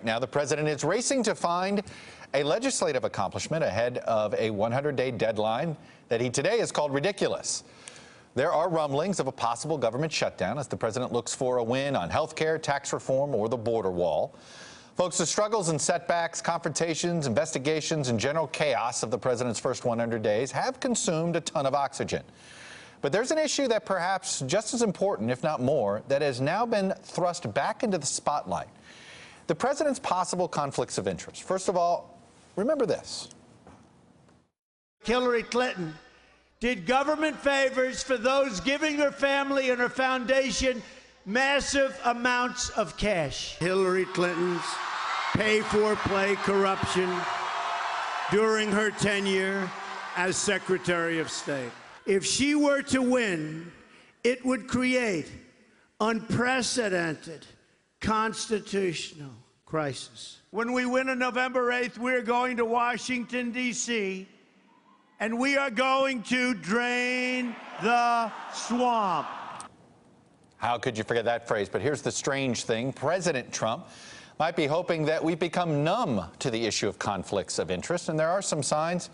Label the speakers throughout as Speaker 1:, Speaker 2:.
Speaker 1: now, the president is racing to find a legislative accomplishment ahead of a 100-day deadline that he today has called ridiculous. There are rumblings of a possible government shutdown as the president looks for a win on health care, tax reform, or the border wall. Folks, the struggles and setbacks, confrontations, investigations, and general chaos of the president's first 100 days have consumed a ton of oxygen. But there's an issue that perhaps just as important, if not more, that has now been thrust back into the spotlight. The president's possible conflicts of interest. First of all, remember this.
Speaker 2: Hillary Clinton did government favors for those giving her family and her foundation massive amounts of cash. Hillary Clinton's pay-for-play corruption during her tenure as Secretary of State. If she were to win, it would create unprecedented constitutional crisis. When we win on November 8th, we're going to Washington, D.C., and we are going to drain the swamp.
Speaker 1: How could you forget that phrase? But here's the strange thing. President Trump might be hoping that we've become numb to the issue of conflicts of interest, and there are some signs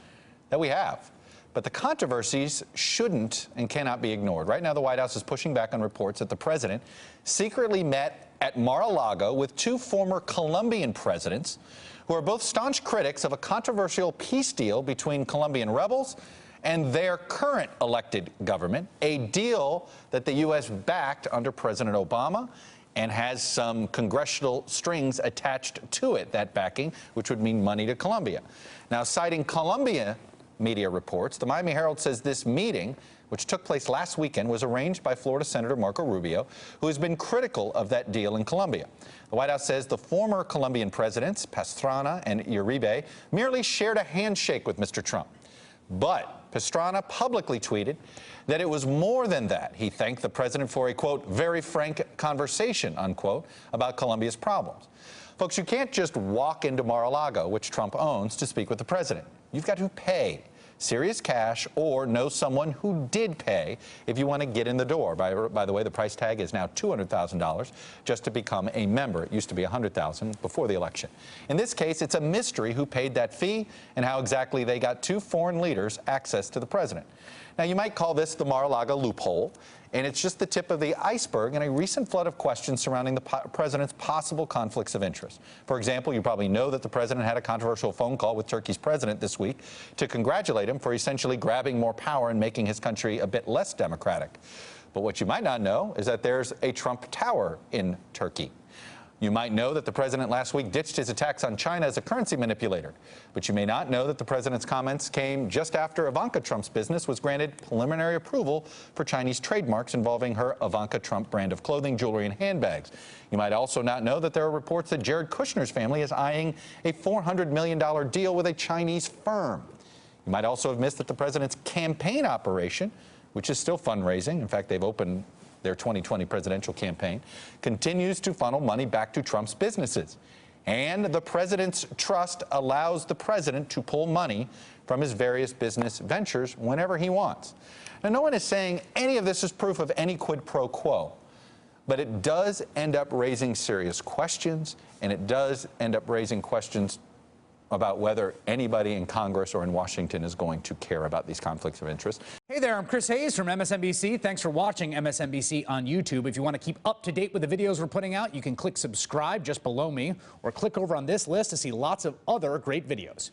Speaker 1: that we have. But the controversies shouldn't and cannot be ignored. Right now, the White House is pushing back on reports that the president secretly met at Mar-a-Lago with two former Colombian presidents who are both staunch critics of a controversial peace deal between Colombian rebels and their current elected government, a deal that the U.S. backed under President Obama and has some congressional strings attached to it, that backing, which would mean money to Colombia. Now, citing Colombia media reports, the Miami Herald says this meeting, which took place last weekend, was arranged by Florida Senator Marco Rubio, who has been critical of that deal in Colombia. The White House says the former Colombian presidents, Pastrana and Uribe, merely shared a handshake with Mr. Trump. But Pastrana publicly tweeted that it was more than that. He thanked the president for a, quote, very frank conversation, unquote, about Colombia's problems. Folks, you can't just walk into Mar-a-Lago, which Trump owns, to speak with the president. You've got to pay serious cash or know someone who did pay if you want to get in the door. By the way, the price tag is now $200,000 just to become a member. It used to be $100,000 before the election. In this case, it's a mystery who paid that fee and how exactly they got two foreign leaders access to the president. Now, you might call this the Mar-a-Lago loophole, and it's just the tip of the iceberg in a recent flood of questions surrounding the president's possible conflicts of interest. For example, you probably know that the president had a controversial phone call with Turkey's president this week to congratulate him for essentially grabbing more power and making his country a bit less democratic. But what you might not know is that there's a Trump Tower in Turkey. You might know that the president last week ditched his attacks on China as a currency manipulator. But you may not know that the president's comments came just after Ivanka Trump's business was granted preliminary approval for Chinese trademarks involving her Ivanka Trump brand of clothing, jewelry, and handbags. You might also not know that there are reports that Jared Kushner's family is eyeing a $400 million deal with a Chinese firm. You might also have missed that the president's campaign operation, which is still fundraising, in fact, they've opened their 2020 presidential campaign, continues to funnel money back to Trump's businesses. And the president's trust allows the president to pull money from his various business ventures whenever he wants. Now, no one is saying any of this is proof of any quid pro quo, but it does end up raising serious questions, and it does end up raising questions about whether anybody in Congress or in Washington is going to care about these conflicts of interest.
Speaker 3: Hey there, I'm Chris Hayes from MSNBC. Thanks for watching MSNBC on YouTube. If you want to keep up to date with the videos we're putting out, you can click subscribe just below me or click over on this list to see lots of other great videos.